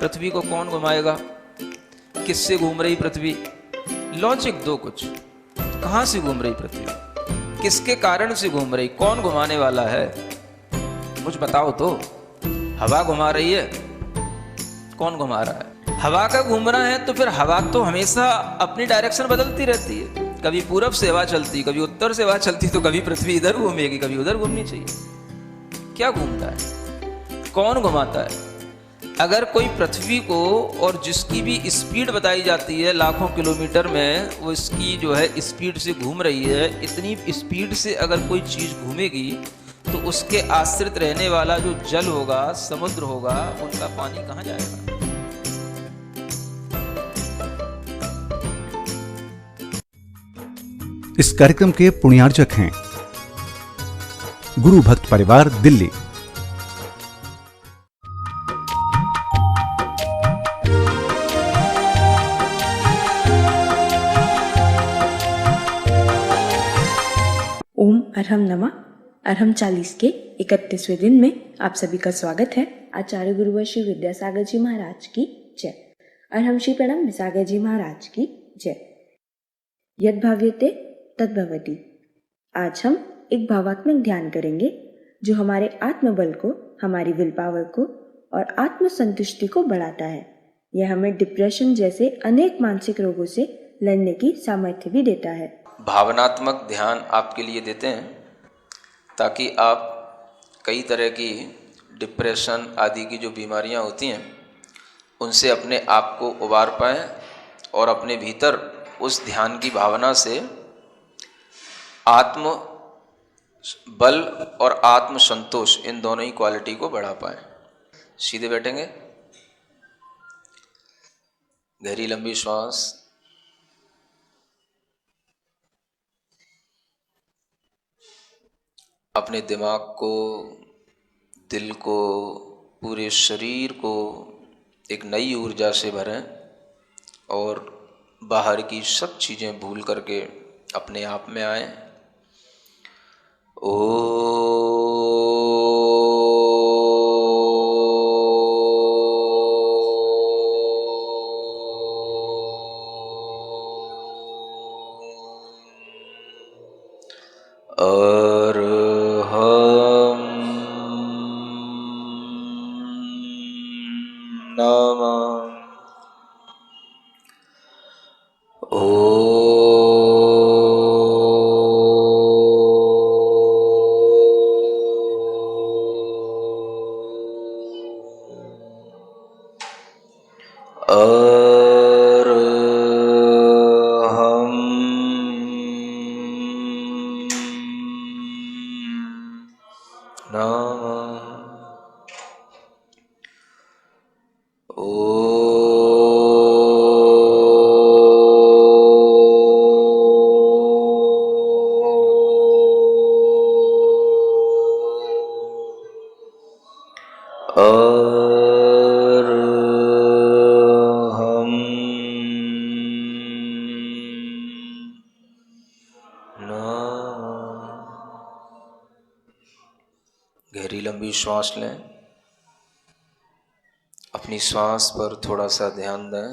पृथ्वी को कौन घुमाएगा, किससे घूम रही पृथ्वी, लॉजिक दो कुछ। कहां से घूम रही पृथ्वी, किसके कारण से घूम रही, कौन घुमाने वाला है, मुझे बताओ तो। हवा घुमा रही है, कौन घुमा रहा है, हवा का घूमना है तो फिर हवा तो हमेशा अपनी डायरेक्शन बदलती रहती है। कभी पूरब से हवा चलती, कभी उत्तर से हवा चलती, तो कभी पृथ्वी इधर घूमेगी, कभी उधर घूमनी चाहिए। क्या घूमता है, कौन घुमाता है? अगर कोई पृथ्वी को, और जिसकी भी स्पीड बताई जाती है लाखों किलोमीटर में, वो इसकी जो है स्पीड से घूम रही है, इतनी स्पीड से अगर कोई चीज़ घूमेगी तो उसके आश्रित रहने वाला जो जल होगा, समुद्र होगा, उनका पानी कहाँ जाएगा? इस कार्यक्रम के पुण्यार्जक हैं गुरु भक्त परिवार, दिल्ली। ओम अरहम नमः। अरहम 40 के 31वें दिन में आप सभी का स्वागत है। आचार्य गुरुवर श्री विद्यासागर जी महाराज की जय। अरहम श्री प्रणम विसागर जी महाराज की जय। यद भाव्यते तद भवति। आज हम एक भावात्मक ध्यान करेंगे जो हमारे आत्मबल को, हमारी विल पावर को और आत्मसंतुष्टि को बढ़ाता है। यह हमें डिप्रेशन जैसे अनेक मानसिक रोगों से लड़ने की सामर्थ्य भी देता है। भावनात्मक ध्यान आपके लिए देते हैं ताकि आप कई तरह की डिप्रेशन आदि की जो बीमारियां होती हैं उनसे अपने आप को उबार पाएं और अपने भीतर उस ध्यान की भावना से आत्म बल और आत्म संतोष, इन दोनों ही क्वालिटी को बढ़ा पाएं। सीधे बैठेंगे, गहरी लंबी श्वास, अपने दिमाग को, दिल को, पूरे शरीर को एक नई ऊर्जा से भरें और बाहर की सब चीज़ें भूल करके अपने आप में आएं। गहरी लंबी श्वास लें, अपनी श्वास पर थोड़ा सा ध्यान दें।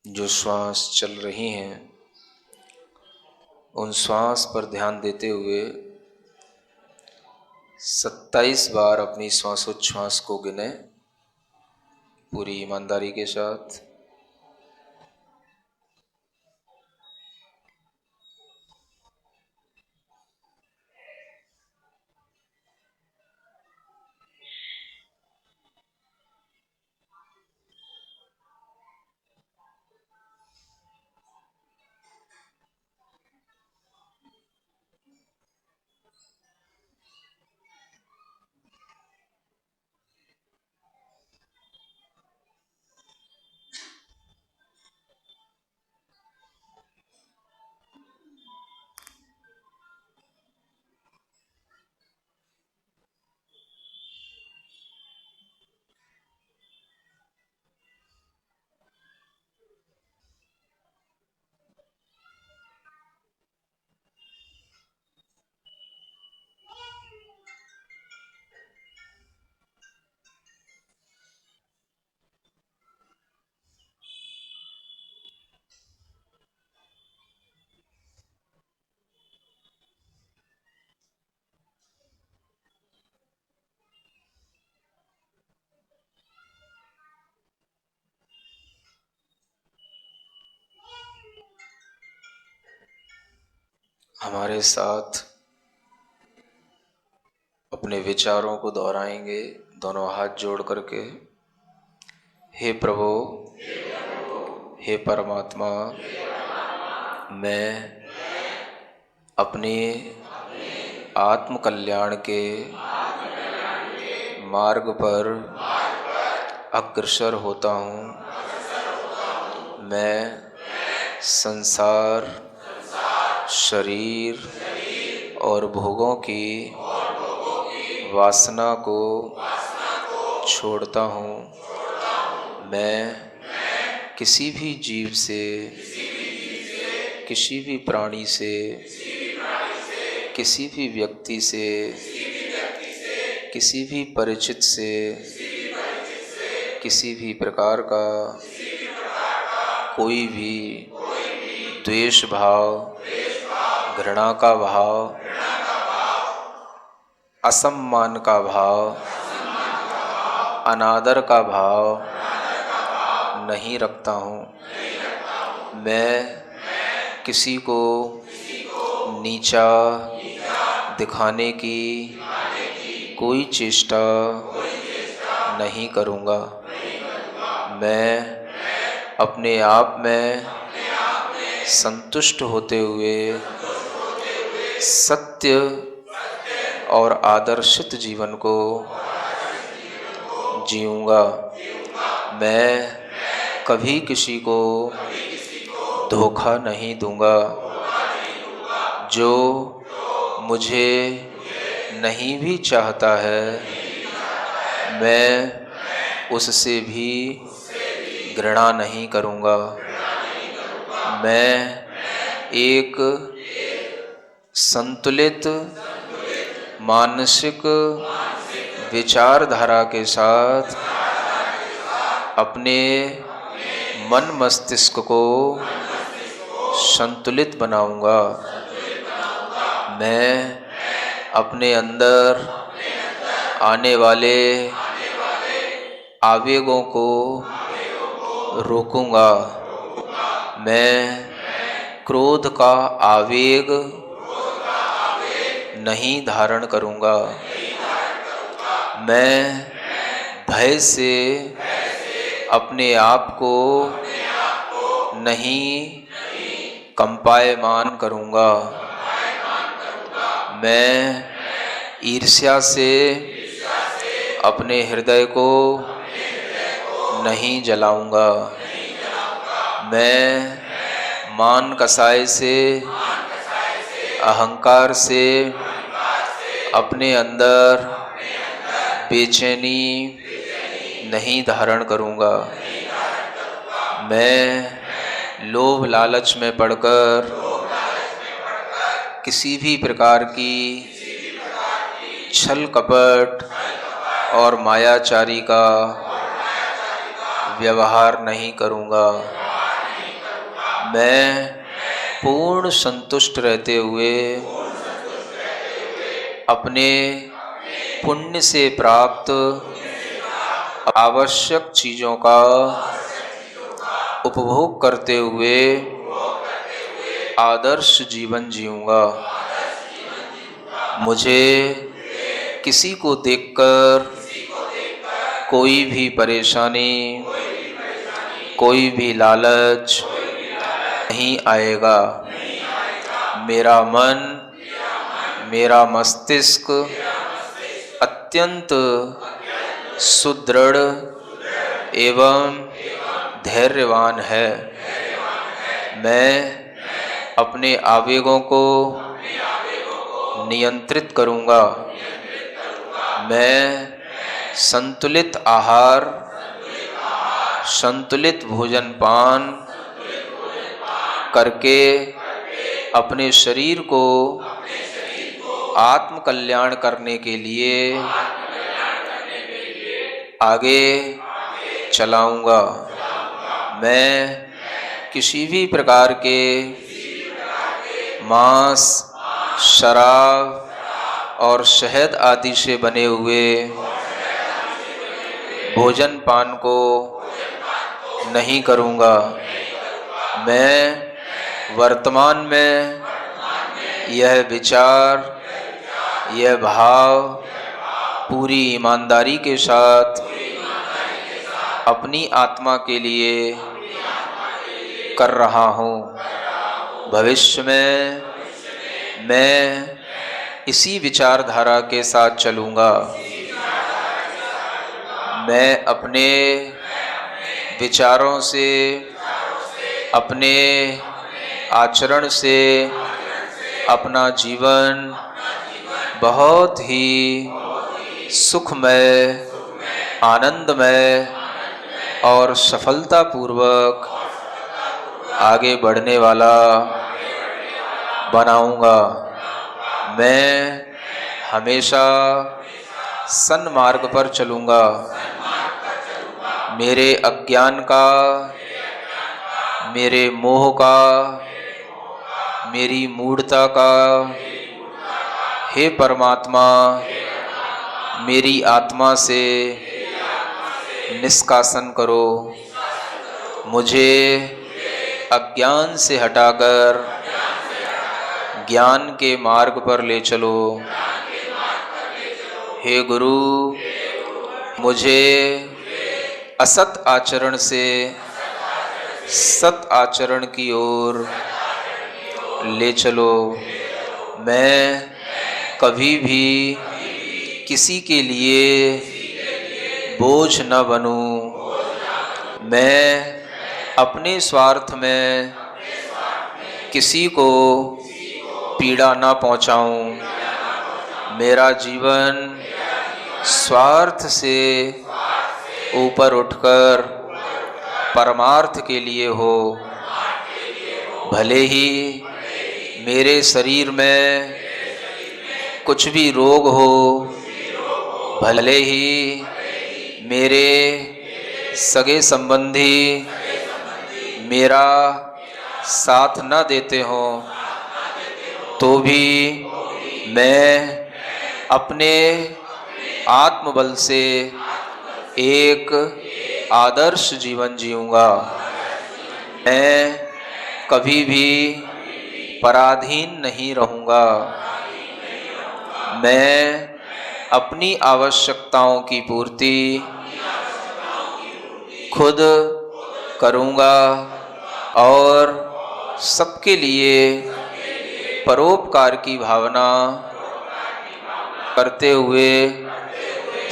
जो श्वास चल रही हैं उन श्वास पर ध्यान देते हुए 27 बार अपनी श्वासोच्छ्वास को गिने पूरी ईमानदारी के साथ। हमारे साथ अपने विचारों को दोहराएंगे दोनों हाथ जोड़ करके। हे प्रभु, हे परमात्मा, मैं अपने आत्म कल्याण के मार्ग पर अग्रसर होता हूँ। मैं संसार, शरीर और भोगों की वासना को छोड़ता हूँ। मैं किसी भी जीव से, किसी भी प्राणी से, किसी भी व्यक्ति से, किसी भी परिचित से, किसी भी प्रकार का कोई भी द्वेष भाव, घृणा का भाव, असम्मान का भाव, अनादर का भाव नहीं रखता हूँ। मैं किसी को नीचा दिखाने की कोई चेष्टा नहीं करूँगा। मैं अपने आप में संतुष्ट होते हुए सत्य और आदर्शित जीवन को जीऊँगा। मैं कभी किसी को धोखा नहीं दूँगा। जो मुझे नहीं भी चाहता है, मैं उससे भी घृणा नहीं करूँगा। मैं एक संतुलित मानसिक विचारधारा के साथ अपने मन मस्तिष्क को संतुलित बनाऊंगा। मैं अपने अंदर आने वाले आवेगों को रोकूंगा। मैं क्रोध का आवेग नहीं धारण करूंगा। मैं भय से अपने आप को नहीं कंपायमान करूंगा। मैं ईर्ष्या से अपने हृदय को नहीं जलाऊंगा। मैं मान कसाई से, अहंकार से अपने अंदर बेचैनी नहीं धारण करूंगा। मैं लोभ लालच में पड़कर किसी भी प्रकार की छल कपट और मायाचारी का व्यवहार नहीं करूंगा। मैं पूर्ण संतुष्ट रहते हुए अपने पुण्य से प्राप्त आवश्यक चीज़ों का उपभोग करते हुए आदर्श जीवन जीऊँगा। मुझे किसी को देखकर कोई भी परेशानी, कोई भी लालच नहीं आएगा। मेरा मन, मेरा मस्तिष्क अत्यंत सुदृढ़ एवं धैर्यवान है। मैं अपने आवेगों को नियंत्रित करूंगा। मैं संतुलित आहार, संतुलित भोजन पान करके अपने शरीर को आत्म कल्याण करने के लिए आगे चलाऊंगा। मैं किसी भी प्रकार के मांस, शराब और शहद आदि से बने हुए भोजन पान को नहीं करूंगा। मैं वर्तमान में यह विचार, यह भाव पूरी ईमानदारी के साथ अपनी आत्मा के लिए कर रहा हूँ। भविष्य में मैं इसी विचारधारा के साथ चलूँगा। मैं अपने विचारों से, अपने आचरण से अपना जीवन बहुत ही सुखमय, आनंदमय और सफलतापूर्वक आगे बढ़ने वाला बनाऊंगा। मैं हमेशा सन्मार्ग पर चलूँगा। मेरे अज्ञान का, मेरे मोह का, मेरी मूढ़ता का हे परमात्मा मेरी आत्मा से निष्कासन करो। मुझे अज्ञान से हटाकर ज्ञान के मार्ग पर ले चलो। हे गुरु, मुझे असत आचरण से सत आचरण की ओर ले चलो। मैं कभी भी किसी के लिए बोझ न बनूं। मैं अपने स्वार्थ में किसी को पीड़ा न पहुंचाऊं। मेरा जीवन स्वार्थ से ऊपर उठकर परमार्थ के लिए हो। भले ही मेरे शरीर में कुछ भी रोग हो, भले ही मेरे सगे संबंधी मेरा साथ न देते हों, तो भी मैं अपने आत्मबल से एक आदर्श जीवन जीऊँगा। मैं कभी भी पराधीन नहीं रहूँगा। मैं अपनी आवश्यकताओं की पूर्ति खुद करूँगा और सबके लिए परोपकार की भावना करते हुए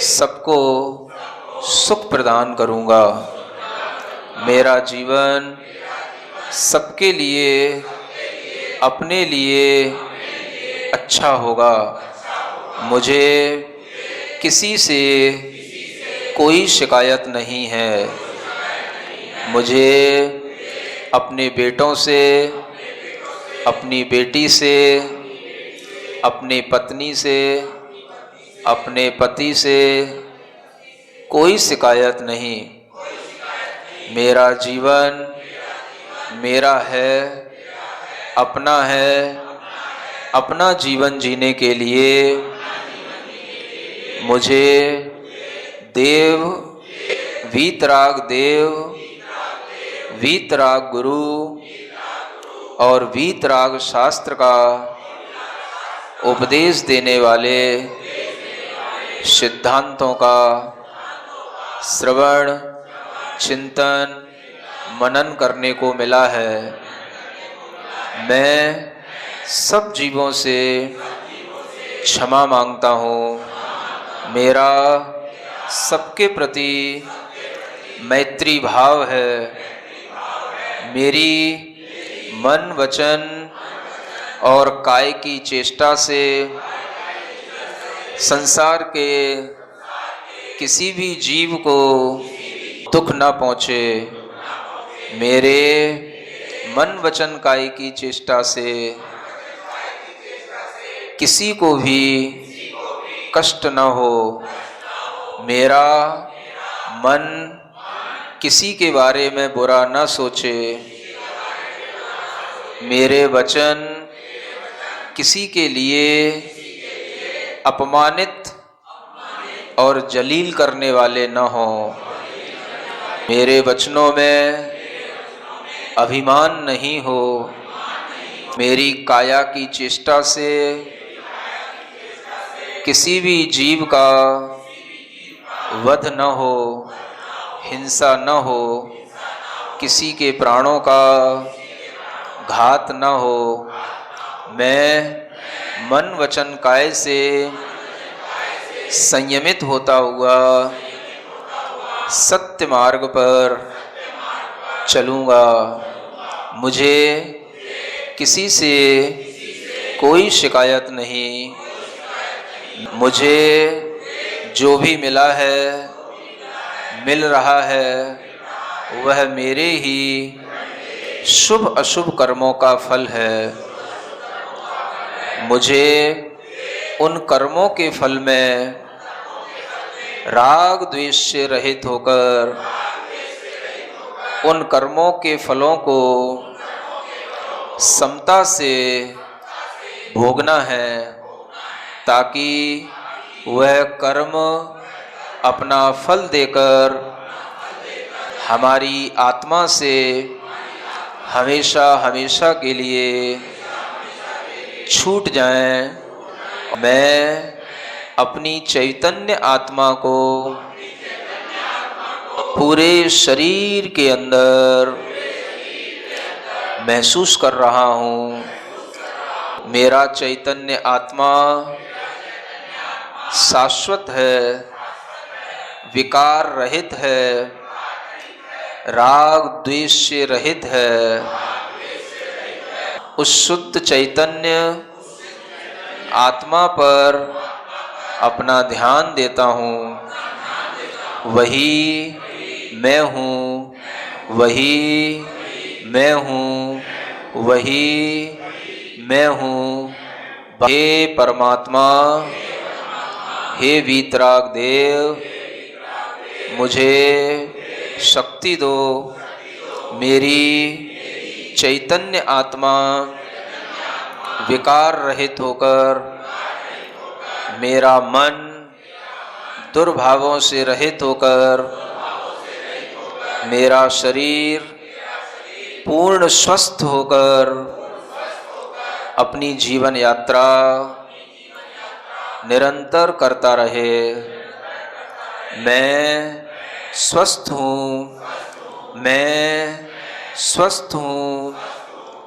सबको सुख प्रदान करूँगा। मेरा जीवन सबके लिए, अपने लिए अच्छा होगा। मुझे किसी से कोई शिकायत नहीं है। मुझे अपने बेटों से, अपनी बेटी से, अपने पत्नी से, अपने पति से कोई शिकायत नहीं। मेरा जीवन मेरा है, अपना है। अपना जीवन जीने के लिए मुझे देव, वीतराग देव, वीतराग गुरु और वीतराग शास्त्र का उपदेश देने वाले सिद्धांतों का श्रवण, चिंतन, मनन करने को मिला है। मैं सब जीवों से क्षमा मांगता हूँ। मेरा सबके प्रति मैत्री भाव है। मेरी मन, वचन और काय की चेष्टा से संसार के किसी भी जीव को दुख न पहुँचे। मेरे मन, वचन, काय की चेष्टा से किसी को भी कष्ट न हो। मेरा मन किसी के बारे में बुरा न सोचे। मेरे वचन किसी के लिए अपमानित और जलील करने वाले न हों। मेरे वचनों में अभिमान नहीं हो। मेरी काया की चेष्टा से किसी भी जीव का वध न हो, हिंसा न हो, किसी के प्राणों का घात न हो। मैं मन वचन काय से संयमित होता हुआ सत्य मार्ग पर चलूँगा। मुझे किसी से कोई शिकायत नहीं। मुझे जो भी मिला है, मिल रहा है, वह मेरे ही शुभ अशुभ कर्मों का फल है। मुझे उन कर्मों के फल में राग द्वेष से रहित होकर उन कर्मों के फलों को समता से भोगना है, ताकि वह कर्म अपना फल देकर हमारी आत्मा से हमेशा हमेशा के लिए छूट जाएं। मैं अपनी चैतन्य आत्मा को पूरे शरीर के अंदर महसूस कर रहा हूँ। मेरा चैतन्य आत्मा शाश्वत है, विकार रहित है, राग द्वेष से रहित है। उस शुद्ध चैतन्य आत्मा पर अपना ध्यान देता हूँ। वही मैं हूँ, वही मैं हूँ, वही मैं हूँ। हे परमात्मा, हे वीतराग देव, मुझे शक्ति दो। मेरी चैतन्य आत्मा विकार रहित होकर, मेरा मन दुर्भावों से रहित होकर, मेरा शरीर पूर्ण स्वस्थ होकर अपनी जीवन यात्रा निरंतर करता रहे। मैं स्वस्थ हूँ, मैं स्वस्थ हूँ,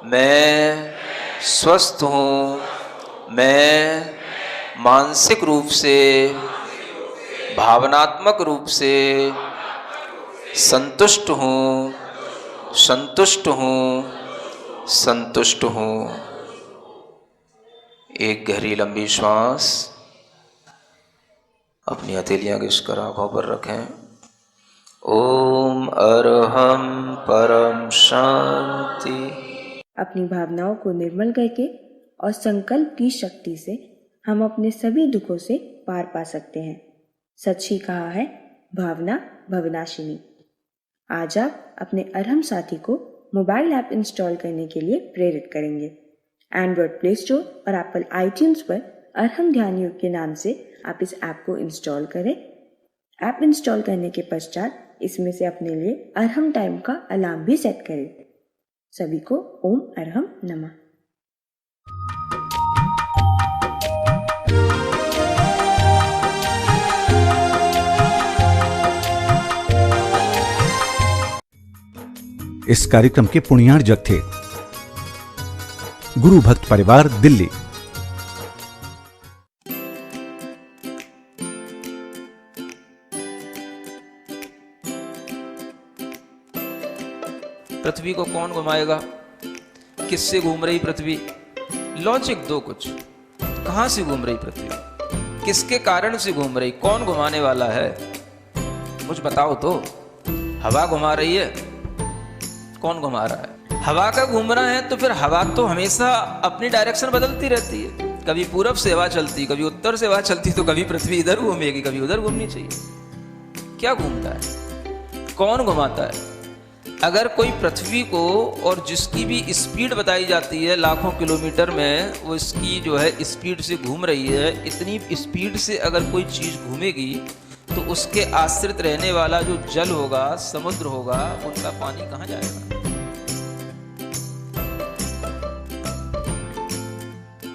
मैं स्वस्थ हूँ। मैं मानसिक रूप से, भावनात्मक रूप से संतुष्ट हूँ, संतुष्ट हूँ, संतुष्ट हूँ। एक गहरी लंबी श्वास अपनी हथेलियां घिसकर आंखों पर रखें। ओम अरहम परम शांति। अपनी भावनाओं को निर्मल करके और संकल्प की शक्ति से हम अपने सभी दुखों से पार पा सकते हैं। सच ही कहा है भावना भवनाशिनी। आज आप अपने अरहम साथी को मोबाइल ऐप इंस्टॉल करने के लिए प्रेरित करेंगे। एंड्रॉयड प्ले स्टोर और एप्पल आईट्यून्स पर अरहम ध्यान योग के नाम से आप इस ऐप को इंस्टॉल करें। ऐप इंस्टॉल करने के पश्चात इसमें से अपने लिए अरहम टाइम का अलार्म भी सेट करें। सभी को ओम अरहम नमः। इस कार्यक्रम के पुण्यार्जक थे गुरु भक्त परिवार, दिल्ली। पृथ्वी को कौन घुमाएगा? किससे घूम रही पृथ्वी? लॉजिक दो कुछ। कहां से घूम रही पृथ्वी? किसके कारण से घूम रही? कौन घुमाने वाला है? मुझे बताओ तो। हवा घुमा रही है? कौन घुमा रहा है? हवा का घूमना है तो फिर हवा तो हमेशा अपनी डायरेक्शन बदलती रहती है। कभी पूरब से हवा चलती, कभी उत्तर से हवा चलती, तो कभी पृथ्वी इधर घूमेगी, कभी उधर घूमनी चाहिए। क्या घूमता है? कौन घुमाता है? अगर कोई पृथ्वी को, और जिसकी भी स्पीड बताई जाती है लाखों किलोमीटर में, वो इसकी जो है स्पीड से घूम रही है, इतनी स्पीड से अगर कोई चीज़ घूमेगी तो उसके आश्रित रहने वाला जो जल होगा, समुद्र होगा, उनका पानी कहाँ जाएगा?